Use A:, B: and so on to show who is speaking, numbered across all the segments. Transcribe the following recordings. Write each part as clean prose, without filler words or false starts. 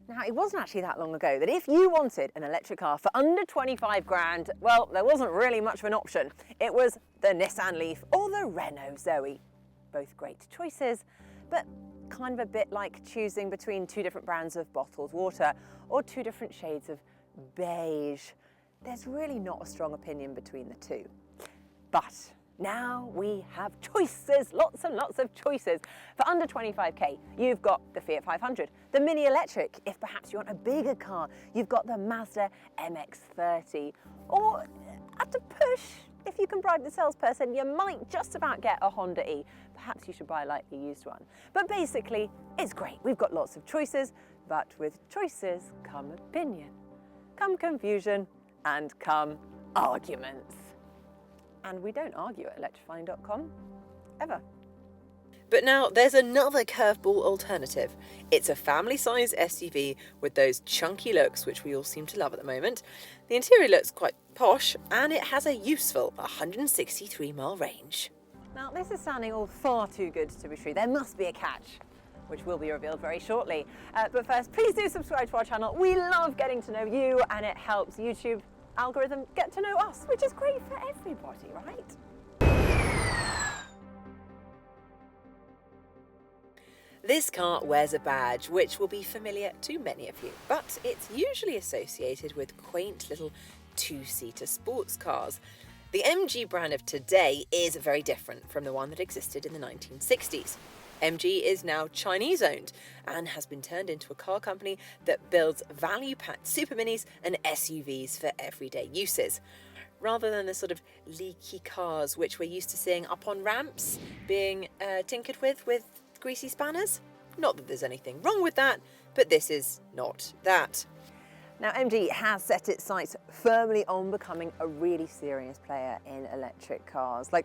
A: Now, it wasn't actually that long ago that if you wanted an electric car for under 25 grand, well, there wasn't really much of an option. It was the Nissan Leaf or the Renault Zoe. Both great choices, but kind of a bit like choosing between two different brands of bottled water or two different shades of beige. There's really not a strong opinion between the two. But now we have choices, lots and lots of choices. For under 25k, you've got the Fiat 500, the Mini Electric. If perhaps you want a bigger car, you've got the Mazda MX-30. Or at a push, if you can bribe the salesperson, you might just about get a Honda E. Perhaps you should buy a lightly used one. But basically, it's great. We've got lots of choices, but with choices come opinion, come confusion, and come arguments. And we don't argue at electrifying.com, ever.
B: But now there's another curveball alternative. It's a family-size SUV with those chunky looks which we all seem to love at the moment. The interior looks quite posh and it has a useful 163-mile range.
A: Now this is sounding all far too good to be true. There must be a catch, which will be revealed very shortly. But first, please do subscribe to our channel. We love getting to know you and it helps YouTube algorithm get to know us, which is great for everybody, right?
B: This car wears a badge which will be familiar to many of you, but it's usually associated with quaint little two-seater sports cars. The MG brand of today is very different from the one that existed in the 1960s. MG is now Chinese-owned and has been turned into a car company that builds value-packed superminis and SUVs for everyday uses, rather than the sort of leaky cars which we're used to seeing up on ramps being tinkered with greasy spanners. Not that there's anything wrong with that, but this is not that.
A: Now, MG has set its sights firmly on becoming a really serious player in electric cars. Like,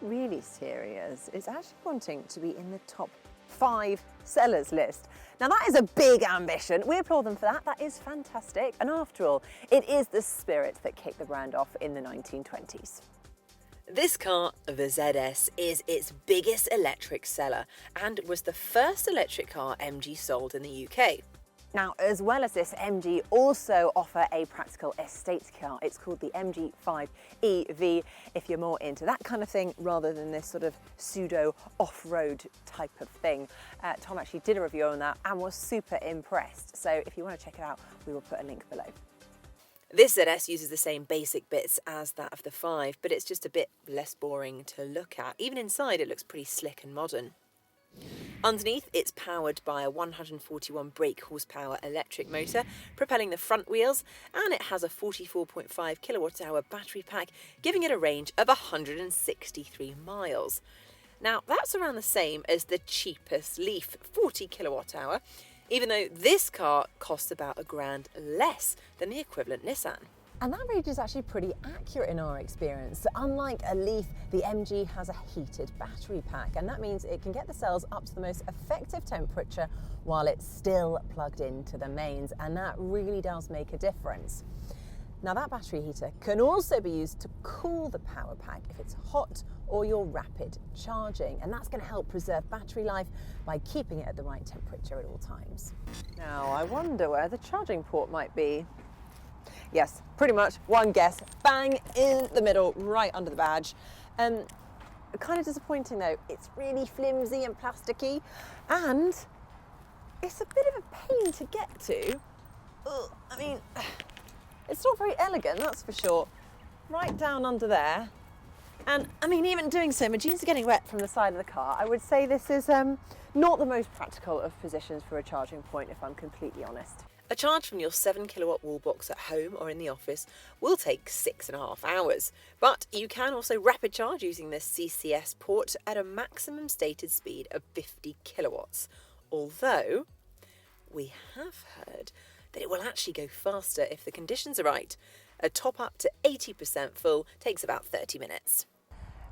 A: really serious. It's actually wanting to be in the top 5 sellers list. Now that is a big ambition. We applaud them for that. That is fantastic. And after all, it is the spirit that kicked the brand off in the 1920s.
B: This car, the ZS, is its biggest electric seller and was the first electric car MG sold in the UK.
A: Now, as well as this, MG also offer a practical estate car. It's called the MG5 EV, if you're more into that kind of thing, rather than this sort of pseudo off-road type of thing. Tom actually did a review on that and was super impressed. So if you want to check it out, we will put a link below.
B: This ZS uses the same basic bits as that of the 5, but it's just a bit less boring to look at. Even inside, it looks pretty slick and modern. Underneath, it's powered by a 141 brake horsepower electric motor propelling the front wheels, and it has a 44.5 kilowatt-hour battery pack, giving it a range of 163 miles. Now, that's around the same as the cheapest Leaf, 40 kilowatt-hour, even though this car costs about £1,000 less than the equivalent Nissan.
A: And that range is actually pretty accurate in our experience. Unlike a Leaf, the MG has a heated battery pack, and that means it can get the cells up to the most effective temperature while it's still plugged into the mains, and that really does make a difference. Now that battery heater can also be used to cool the power pack if it's hot or you're rapid charging, and that's going to help preserve battery life by keeping it at the right temperature at all times. Now I wonder where the charging port might be. Yes, pretty much one guess, bang in the middle, right under the badge. Kind of disappointing though, it's really flimsy and plasticky, and it's a bit of a pain to get to. I mean, it's not very elegant, that's for sure. Right down under there. And I mean, even doing so, my jeans are getting wet from the side of the car. I would say this is not the most practical of positions for a charging point, if I'm completely honest.
B: A charge from your 7 kilowatt wall box at home or in the office will take 6.5 hours, but you can also rapid charge using this CCS port at a maximum stated speed of 50 kilowatts, although we have heard that it will actually go faster if the conditions are right. A top up to 80% full takes about 30 minutes.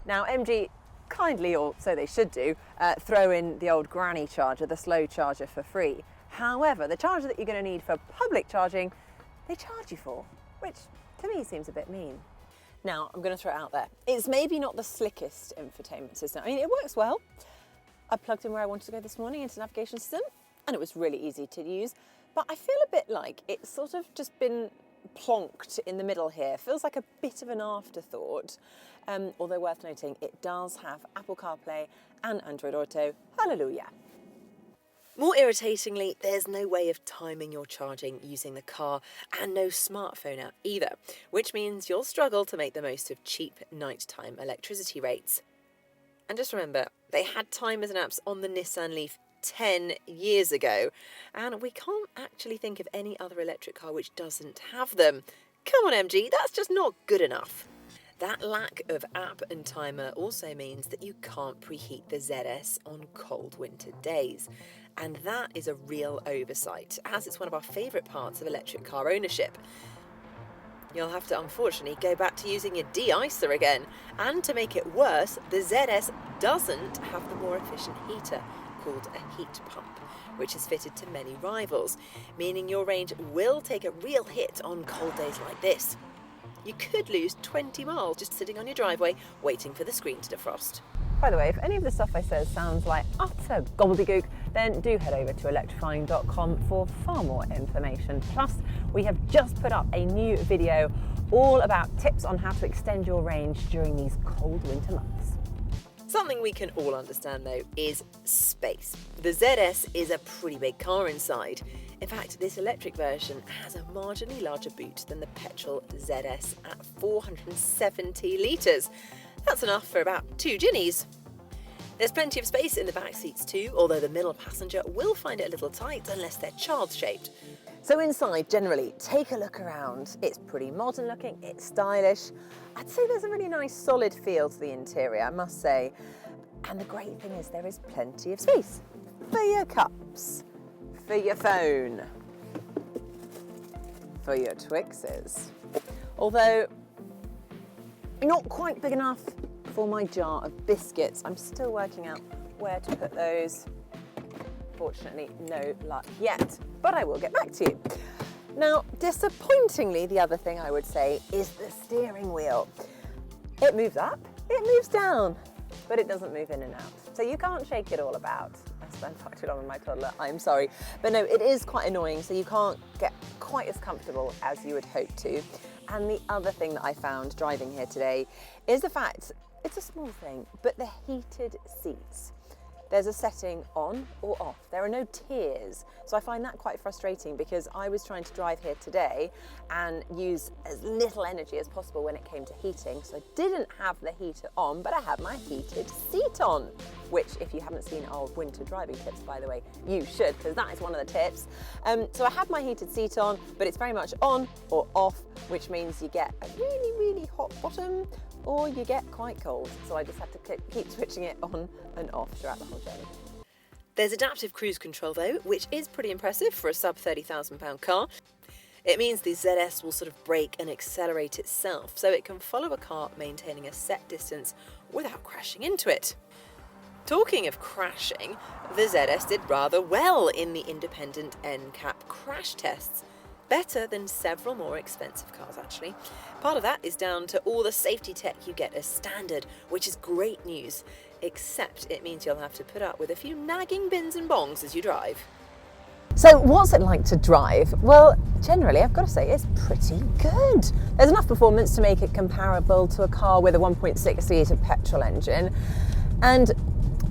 A: Now MG kindly, or so they should do, throw in the old granny charger, the slow charger, for free. However, the charger that you're going to need for public charging, they charge you for, which to me seems a bit mean. Now, I'm going to throw it out there. It's maybe not the slickest infotainment system. I mean, it works well. I plugged in where I wanted to go this morning into the navigation system, and it was really easy to use. but I feel a bit like it's sort of just been plonked in the middle here. Feels like a bit of an afterthought, although worth noting, it does have Apple CarPlay and Android Auto. Hallelujah.
B: More irritatingly, there's no way of timing your charging using the car and no smartphone app either, which means you'll struggle to make the most of cheap nighttime electricity rates. And just remember, they had timers and apps on the Nissan Leaf 10 years ago, and we can't actually think of any other electric car which doesn't have them. Come on, MG, that's just not good enough. That lack of app and timer also means that you can't preheat the ZS on cold winter days. And that is a real oversight, as it's one of our favourite parts of electric car ownership. You'll have to unfortunately go back to using your de-icer again. And to make it worse, the ZS doesn't have the more efficient heater, called a heat pump, which is fitted to many rivals, meaning your range will take a real hit on cold days like this. You could lose 20 miles just sitting on your driveway waiting for the screen to defrost.
A: By the way, if any of the stuff I said sounds like utter gobbledygook, then do head over to electrifying.com for far more information. Plus, we have just put up a new video all about tips on how to extend your range during these cold winter months.
B: Something we can all understand though is space. The ZS is a pretty big car inside. In fact, this electric version has a marginally larger boot than the petrol ZS at 470 litres. That's enough for about 2 ginnies. There's plenty of space in the back seats too, although the middle passenger will find it a little tight unless they're child-shaped.
A: So inside, generally, take a look around. It's pretty modern looking, it's stylish. I'd say there's a really nice solid feel to the interior, I must say. And the great thing is there is plenty of space for your cups, for your phone, for your Twixes. Although, not quite big enough for my jar of biscuits. I'm still working out where to put those. Fortunately, no luck yet, but I will get back to you. Now, disappointingly, the other thing I would say is the steering wheel. It moves up, it moves down, but it doesn't move in and out. So you can't shake it all about. I spent far too long with my toddler, I'm sorry. But no, it is quite annoying, so you can't get quite as comfortable as you would hope to. And the other thing that I found driving here today is the fact, it's a small thing, but the heated seats. There's a setting on or off. There are no tiers. So I find that quite frustrating because I was trying to drive here today and use as little energy as possible when it came to heating. So I didn't have the heater on, but I had my heated seat on, which if you haven't seen our winter driving tips, by the way, you should, because that is one of the tips. So I had my heated seat on, but it's very much on or off, which means you get a really, really hot bottom or you get quite cold. So I just had to keep switching it on and off throughout the whole journey.
B: There's adaptive cruise control though, which is pretty impressive for a sub £30,000 car. It means the ZS will sort of brake and accelerate itself, so it can follow a car maintaining a set distance without crashing into it. Talking of crashing, the ZS did rather well in the independent NCAP crash tests. Better than several more expensive cars actually. Part of that is down to all the safety tech you get as standard, which is great news, except it means you'll have to put up with a few nagging bins and bongs as you drive.
A: So what's it like to drive? Well, generally I've got to say it's pretty good. There's enough performance to make it comparable to a car with a 1.6 litre petrol engine. And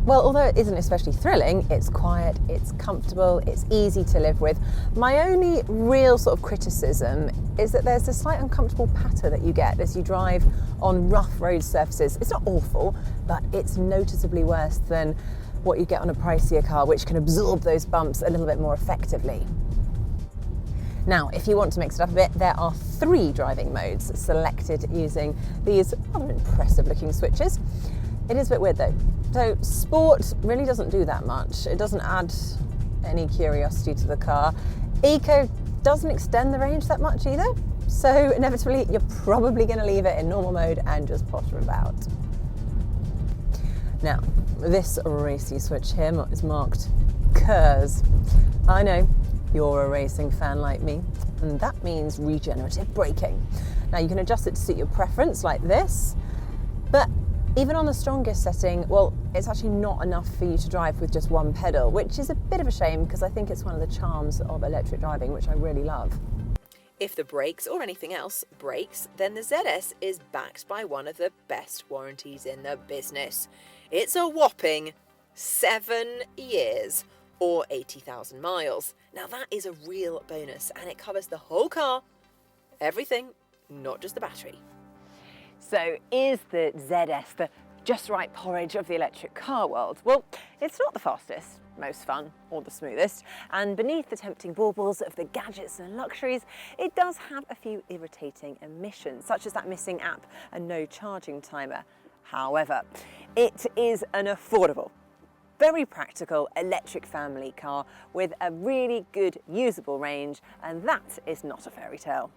A: well, although it isn't especially thrilling, it's quiet, it's comfortable, it's easy to live with. My only real sort of criticism is that there's a slight uncomfortable patter that you get as you drive on rough road surfaces. It's not awful, but it's noticeably worse than what you get on a pricier car, which can absorb those bumps a little bit more effectively. Now, if you want to mix it up a bit, there are 3 driving modes selected using these rather impressive looking switches. It is a bit weird though. So Sport really doesn't do that much. It doesn't add any curiosity to the car. Eco doesn't extend the range that much either. So inevitably, you're probably going to leave it in normal mode and just potter about. Now, this racy switch here is marked KERS. I know, you're a racing fan like me, and that means regenerative braking. Now you can adjust it to suit your preference like this, but Even on the strongest setting, well, it's actually not enough for you to drive with just one pedal, which is a bit of a shame because I think it's one of the charms of electric driving, which I really love.
B: If the brakes or anything else breaks, then the ZS is backed by one of the best warranties in the business. It's a whopping 7 years or 80,000 miles. Now that is a real bonus and it covers the whole car, everything, not just the battery.
A: So is the ZS the just right porridge of the electric car world? Well, it's not the fastest, most fun, or the smoothest, and beneath the tempting baubles of the gadgets and luxuries, it does have a few irritating omissions, such as that missing app and no charging timer. However, it is an affordable, very practical electric family car with a really good usable range, and that is not a fairy tale.